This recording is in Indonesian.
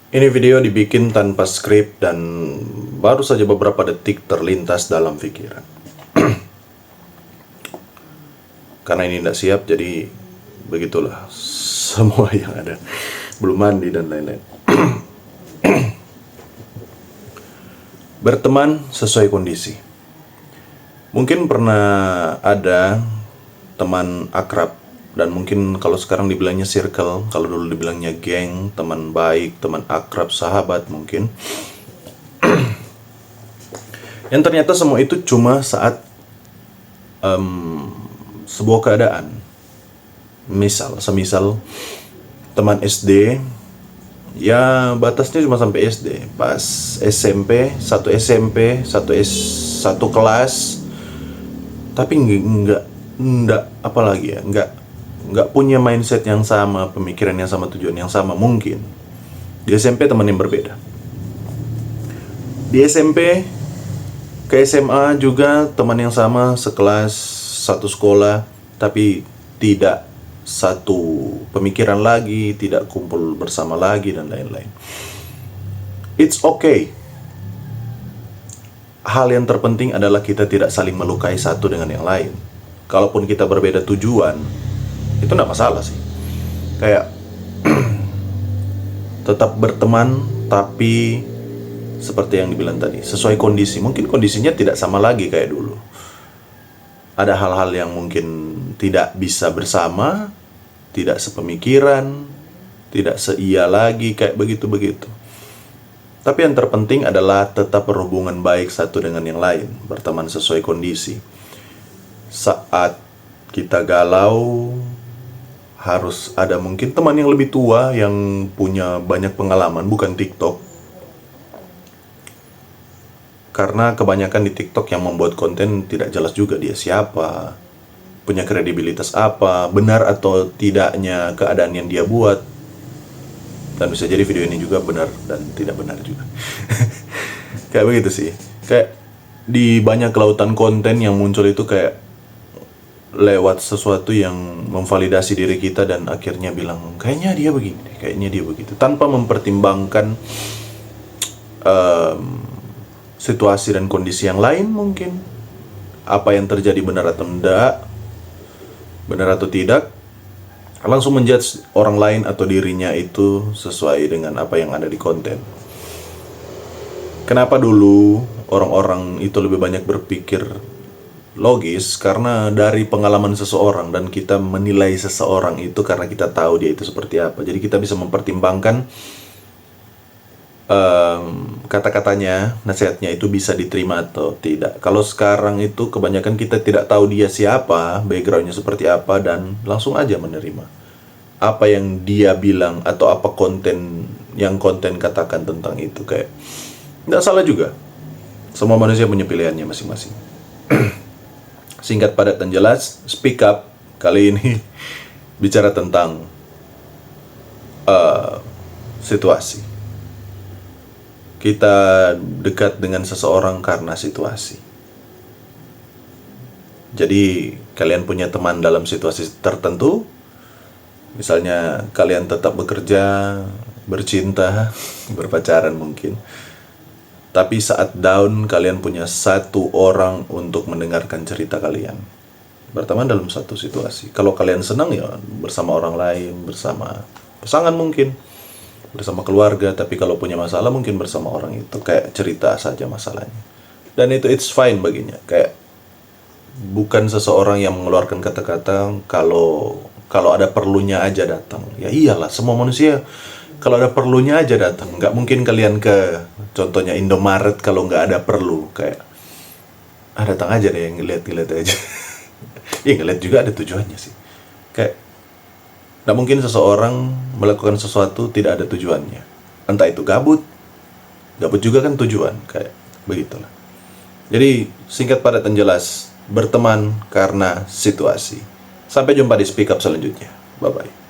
Ini video dibikin tanpa skrip dan baru saja beberapa detik terlintas dalam pikiran. Karena ini tidak siap, jadi begitulah semua yang ada. Belum mandi dan lain-lain. Berteman sesuai kondisi. Mungkin pernah ada teman akrab, dan mungkin kalau sekarang dibilangnya circle, kalau dulu dibilangnya geng, teman baik, teman akrab, sahabat mungkin. Yang ternyata semua itu cuma saat sebuah keadaan. Semisal teman SD, ya batasnya cuma sampai SD. Pas SMP, satu kelas, tapi nggak apa lagi ya, nggak punya mindset yang sama, pemikiran yang sama, tujuan yang sama. Mungkin di SMP teman yang berbeda, di SMP ke SMA juga teman yang sama, sekelas, satu sekolah, tapi tidak satu pemikiran lagi, tidak kumpul bersama lagi, dan lain-lain. It's okay. Hal yang terpenting adalah kita tidak saling melukai satu dengan yang lain. Kalaupun kita berbeda tujuan, itu nggak masalah sih. Kayak tetap berteman, tapi seperti yang dibilang tadi, sesuai kondisi. Mungkin kondisinya tidak sama lagi kayak dulu. Ada hal-hal yang mungkin tidak bisa bersama, tidak sepemikiran, tidak seia lagi, kayak begitu-begitu. Tapi yang terpenting adalah tetap berhubungan baik satu dengan yang lain, berteman sesuai kondisi. Saat kita galau, harus ada mungkin teman yang lebih tua, yang punya banyak pengalaman, bukan TikTok. Karena kebanyakan di TikTok yang membuat konten tidak jelas juga dia siapa, punya kredibilitas apa, benar atau tidaknya keadaan yang dia buat. Dan bisa jadi video ini juga benar dan tidak benar juga. Kayak begitu sih. Kayak di banyak kelautan konten yang muncul itu kayak lewat sesuatu yang memvalidasi diri kita, dan akhirnya bilang kayaknya dia begini, kayaknya dia begitu, tanpa mempertimbangkan situasi dan kondisi yang lain. Mungkin apa yang terjadi benar atau tidak, langsung menjudge orang lain atau dirinya itu sesuai dengan apa yang ada di konten. Kenapa dulu orang-orang itu lebih banyak berpikir logis? Karena dari pengalaman seseorang, dan kita menilai seseorang itu karena kita tahu dia itu seperti apa. Jadi kita bisa mempertimbangkan kata-katanya, nasihatnya itu bisa diterima atau tidak. Kalau sekarang itu kebanyakan kita tidak tahu dia siapa, backgroundnya seperti apa, dan langsung aja menerima apa yang dia bilang atau apa konten katakan tentang itu. Kayak nggak salah juga, semua manusia punya pilihannya masing-masing. Singkat, padat, dan jelas. Speak up kali ini bicara tentang situasi. Kita dekat dengan seseorang karena situasi. Jadi kalian punya teman dalam situasi tertentu. Misalnya kalian tetap bekerja, bercinta, berpacaran mungkin. Tapi saat down, kalian punya satu orang untuk mendengarkan cerita kalian. Berteman dalam satu situasi. Kalau kalian senang ya bersama orang lain, bersama pasangan mungkin, bersama keluarga. Tapi kalau punya masalah mungkin bersama orang itu, kayak cerita saja masalahnya. Dan itu it's fine baginya. Kayak bukan seseorang yang mengeluarkan kata-kata kalau ada perlunya aja datang. Ya iyalah, semua manusia kalau ada perlunya aja datang. Nggak mungkin kalian ke contohnya Indomaret kalau nggak ada perlu. Kayak datang aja deh, ngeliat-ngeliat aja. Ya ngeliat juga ada tujuannya sih. Kayak nggak mungkin seseorang melakukan sesuatu tidak ada tujuannya. Entah itu gabut juga kan tujuan. Kayak begitulah. Jadi singkat, padat, dan jelas. Berteman karena situasi. Sampai jumpa di Speak Up selanjutnya. Bye-bye.